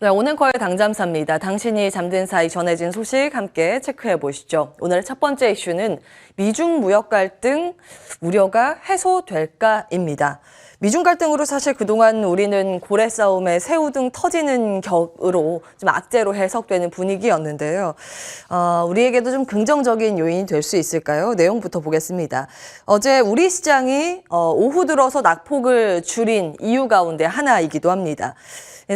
네, 오늘 당잠사입니다. 당신이 잠든 사이 전해진 소식 함께 체크해 보시죠. 오늘 첫 번째 이슈는 미중 무역 갈등 우려가 해소될까입니다. 미중 갈등으로 사실 그동안 우리는 고래 싸움에 새우 등 터지는 격으로 좀 악재로 해석되는 분위기였는데요. 우리에게도 좀 긍정적인 요인이 될 수 있을까요? 내용부터 보겠습니다. 어제 우리 시장이 오후 들어서 낙폭을 줄인 이유 가운데 하나이기도 합니다.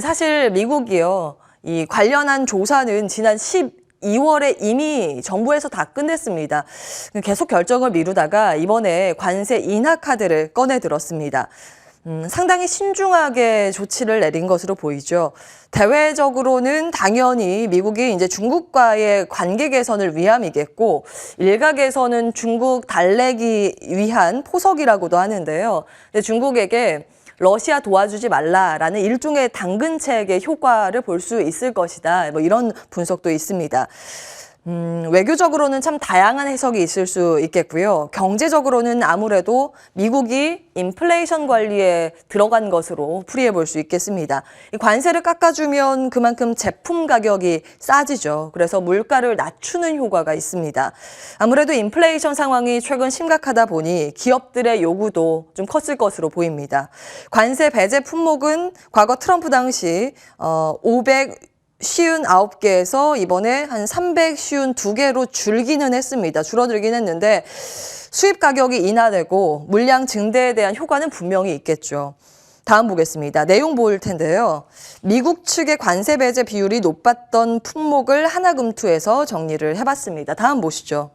사실 미국이요, 이 관련한 조사는 지난 12월에 이미 정부에서 다 끝냈습니다. 계속 결정을 미루다가 이번에 관세 인하 카드를 꺼내 들었습니다. 상당히 신중하게 조치를 내린 것으로 보이죠. 대외적으로는 당연히 미국이 이제 중국과의 관계 개선을 위함이겠고, 일각에서는 중국 달래기 위한 포석이라고도 하는데요. 근데 중국에게 러시아 도와주지 말라라는 일종의 당근책의 효과를 볼 수 있을 것이다. 뭐 이런 분석도 있습니다. 외교적으로는 참 다양한 해석이 있을 수 있겠고요. 경제적으로는 아무래도 미국이 인플레이션 관리에 들어간 것으로 풀이해 볼 수 있겠습니다. 이 관세를 깎아주면 그만큼 제품 가격이 싸지죠. 그래서 물가를 낮추는 효과가 있습니다. 아무래도 인플레이션 상황이 최근 심각하다 보니 기업들의 요구도 좀 컸을 것으로 보입니다. 관세 배제 품목은 과거 트럼프 당시 559개에서 이번에 한 352개로 줄기는 했습니다. 줄어들긴 했는데 수입 가격이 인하되고 물량 증대에 대한 효과는 분명히 있겠죠. 다음 보겠습니다. 내용 볼 텐데요. 미국 측의 관세 배제 비율이 높았던 품목을 하나 검토해서 정리를 해봤습니다. 다음 보시죠.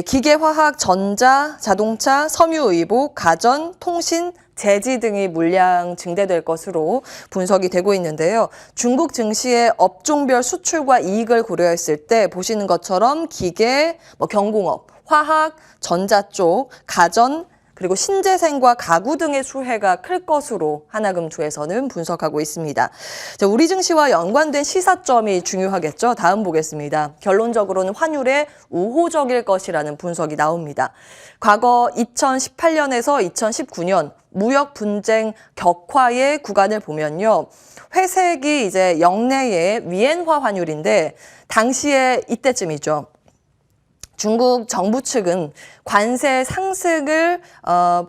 기계, 화학, 전자, 자동차, 섬유의복, 가전, 통신, 제지 등이 물량 증대될 것으로 분석이 되고 있는데요. 중국 증시의 업종별 수출과 이익을 고려했을 때 보시는 것처럼 기계, 경공업, 화학, 전자 쪽, 가전, 그리고 신재생과 가구 등의 수혜가 클 것으로 하나금투에서는 분석하고 있습니다. 자, 우리 증시와 연관된 시사점이 중요하겠죠. 다음 보겠습니다. 결론적으로는 환율에 우호적일 것이라는 분석이 나옵니다. 과거 2018년에서 2019년 무역 분쟁 격화의 구간을 보면요. 회색이 이제 역내의 위엔화 환율인데 당시에 이때쯤이죠. 중국 정부 측은 관세 상승을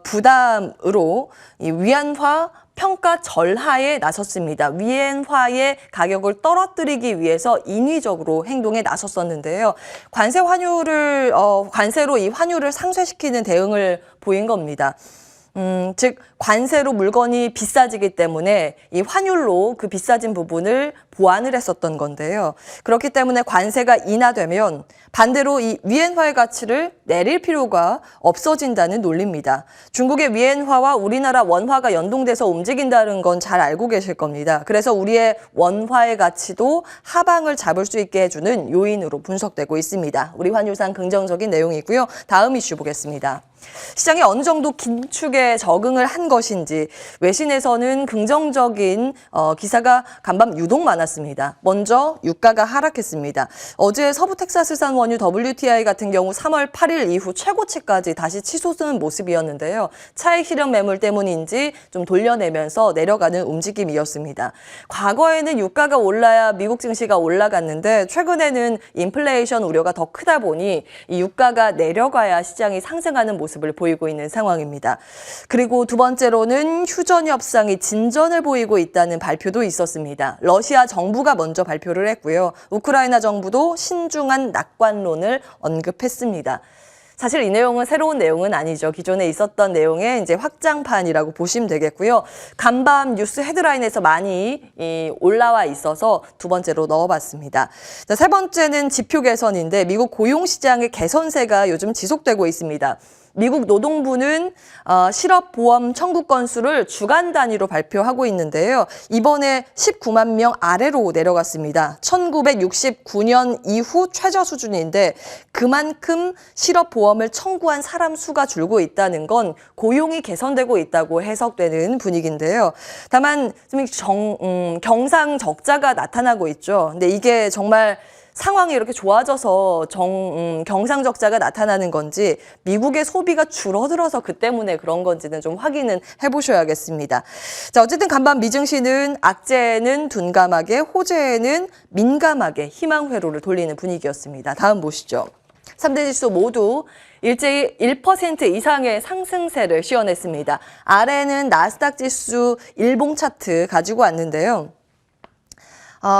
부담으로 이 위안화 평가 절하에 나섰습니다. 위엔화의 가격을 떨어뜨리기 위해서 인위적으로 행동에 나섰었는데요. 관세로 이 환율을 상쇄시키는 대응을 보인 겁니다. 즉 관세로 물건이 비싸지기 때문에 이 환율로 그 비싸진 부분을 보완을 했었던 건데요. 그렇기 때문에 관세가 인하되면 반대로 이 위엔화의 가치를 내릴 필요가 없어진다는 논리입니다. 중국의 위엔화와 우리나라 원화가 연동돼서 움직인다는 건 잘 알고 계실 겁니다. 그래서 우리의 원화의 가치도 하방을 잡을 수 있게 해주는 요인으로 분석되고 있습니다. 우리 환율상 긍정적인 내용이고요. 다음 이슈 보겠습니다. 시장이 어느 정도 긴축에 적응을 한 것인지 외신에서는 긍정적인 기사가 간밤 유독 많았습니다. 먼저 유가가 하락했습니다. 어제 서부 텍사스산 원유 WTI 같은 경우 3월 8일 이후 최고치까지 다시 치솟는 모습이었는데요. 차익 실현 매물 때문인지 좀 돌려내면서 내려가는 움직임이었습니다. 과거에는 유가가 올라야 미국 증시가 올라갔는데 최근에는 인플레이션 우려가 더 크다 보니 이 유가가 내려가야 시장이 상승하는 모습을 보이고 있는 상황입니다. 그리고 두 번째로는 휴전 협상이 진전을 보이고 있다는 발표도 있었습니다. 러시아 정부가 먼저 발표를 했고요. 우크라이나 정부도 신중한 낙관론을 언급했습니다. 사실 이 내용은 새로운 내용은 아니죠. 기존에 있었던 내용의 이제 확장판이라고 보시면 되겠고요. 간밤 뉴스 헤드라인에서 많이 올라와 있어서 두 번째로 넣어봤습니다. 자, 세 번째는 지표 개선인데 미국 고용시장의 개선세가 요즘 지속되고 있습니다. 미국 노동부는 실업보험 청구 건수를 주간 단위로 발표하고 있는데요. 이번에 19만 명 아래로 내려갔습니다. 1969년 이후 최저 수준인데 그만큼 실업보험을 청구한 사람 수가 줄고 있다는 건 고용이 개선되고 있다고 해석되는 분위기인데요. 다만 좀 경상적자가 나타나고 있죠. 근데 이게 정말 상황이 이렇게 좋아져서 경상적자가 나타나는 건지 미국의 소비가 줄어들어서 그 때문에 그런 건지는 좀 확인은 해보셔야겠습니다. 자, 어쨌든 간밤 미증시는 악재는 둔감하게, 호재는 민감하게 희망 회로를 돌리는 분위기였습니다. 다음 보시죠. 3대 지수 모두 일제히 1% 이상의 상승세를 시현했습니다. 아래는 나스닥 지수 일봉 차트 가지고 왔는데요.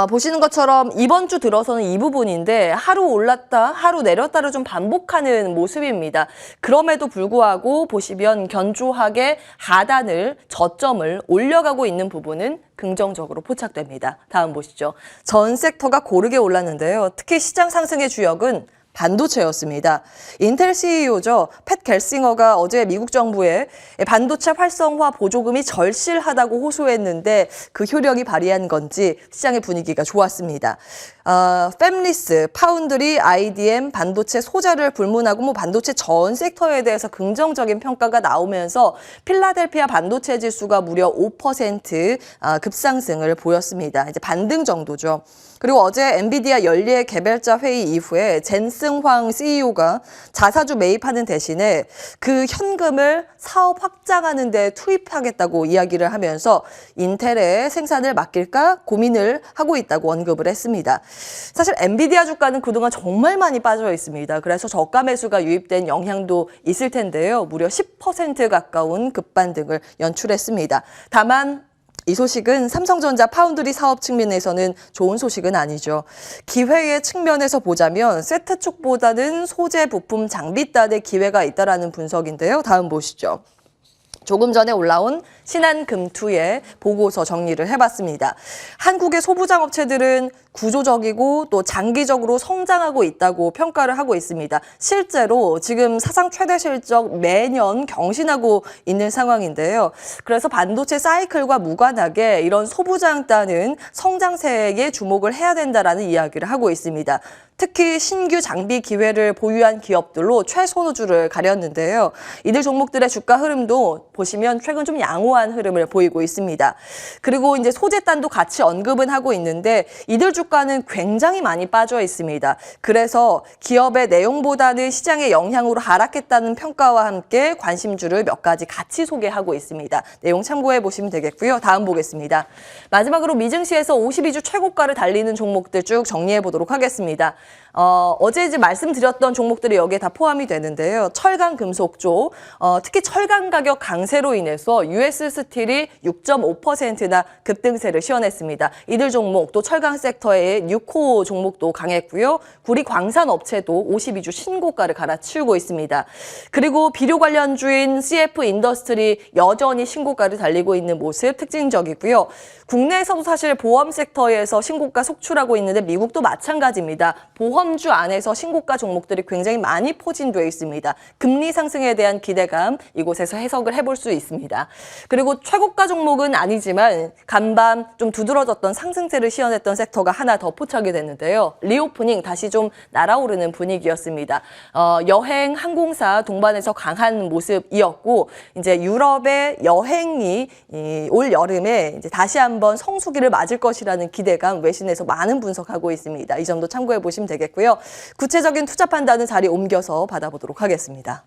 보시는 것처럼 이번 주 들어서는 이 부분인데 하루 올랐다 하루 내렸다를 좀 반복하는 모습입니다. 그럼에도 불구하고 보시면 견조하게 하단을 저점을 올려가고 있는 부분은 긍정적으로 포착됩니다. 다음 보시죠. 전 섹터가 고르게 올랐는데요. 특히 시장 상승의 주역은 반도체였습니다. 인텔 CEO죠. 팻 겔싱어가 어제 미국 정부에 반도체 활성화 보조금이 절실하다고 호소했는데 그 효력이 발휘한 건지 시장의 분위기가 좋았습니다. 팹리스, 파운드리, IDM, 반도체 소자를 불문하고 반도체 전 섹터에 대해서 긍정적인 평가가 나오면서 필라델피아 반도체 지수가 무려 5% 급상승을 보였습니다. 이제 반등 정도죠. 그리고 어제 엔비디아 연례 개별자 회의 이후에 젠승황 CEO가 자사주 매입하는 대신에 그 현금을 사업 확장하는 데 투입하겠다고 이야기를 하면서 인텔의 생산을 맡길까 고민을 하고 있다고 언급을 했습니다. 사실 엔비디아 주가는 그동안 정말 많이 빠져 있습니다. 그래서 저가 매수가 유입된 영향도 있을 텐데요. 무려 10% 가까운 급반등을 연출했습니다. 다만 이 소식은 삼성전자 파운드리 사업 측면에서는 좋은 소식은 아니죠. 기회의 측면에서 보자면 세트 쪽보다는 소재, 부품, 장비단의 기회가 있다라는 분석인데요. 다음 보시죠. 조금 전에 올라온 신한금투의 보고서 정리를 해봤습니다. 한국의 소부장 업체들은 구조적이고 또 장기적으로 성장하고 있다고 평가를 하고 있습니다. 실제로 지금 사상 최대 실적 매년 경신하고 있는 상황인데요. 그래서 반도체 사이클과 무관하게 이런 소부장단은 성장세에 주목을 해야 된다라는 이야기를 하고 있습니다. 특히 신규 장비 기회를 보유한 기업들로 최선호주를 가렸는데요. 이들 종목들의 주가 흐름도 보시면 최근 좀 양호한 흐름을 보이고 있습니다. 그리고 이제 소재단도 같이 언급은 하고 있는데 이들 주가는 굉장히 많이 빠져 있습니다. 그래서 기업의 내용보다는 시장의 영향으로 하락했다는 평가와 함께 관심주를 몇 가지 같이 소개하고 있습니다. 내용 참고해 보시면 되겠고요. 다음 보겠습니다. 마지막으로 미증시에서 52주 최고가를 달리는 종목들 쭉 정리해 보도록 하겠습니다. 어제 이제 말씀드렸던 종목들이 여기에 다 포함이 되는데요. 철강 금속조, 특히 철강 가격 강세로 인해서 US 스틸이 6.5%나 급등세를 시현했습니다. 이들 종목 또 철강 섹터의 뉴코 종목도 강했고요. 구리 광산 업체도 52주 신고가를 갈아치우고 있습니다. 그리고 비료 관련주인 CF 인더스트리 여전히 신고가를 달리고 있는 모습 특징적이고요. 국내에서도 사실 보험 섹터에서 신고가 속출하고 있는데 미국도 마찬가지입니다. 보험주 안에서 신고가 종목들이 굉장히 많이 포진되어 있습니다. 금리 상승에 대한 기대감 이곳에서 해석을 해볼 수 있습니다. 그리고 최고가 종목은 아니지만 간밤 좀 두드러졌던 상승세를 시현했던 섹터가 하나 더 포착이 됐는데요. 리오프닝 다시 좀 날아오르는 분위기였습니다. 여행, 항공사 동반해서 강한 모습이었고 이제 유럽의 여행이 올 여름에 이제 다시 한번 성수기를 맞을 것이라는 기대감 외신에서 많은 분석하고 있습니다. 이 점도 참고해 보시면 되겠고요. 구체적인 투자 판단은 자리 옮겨서 받아보도록 하겠습니다.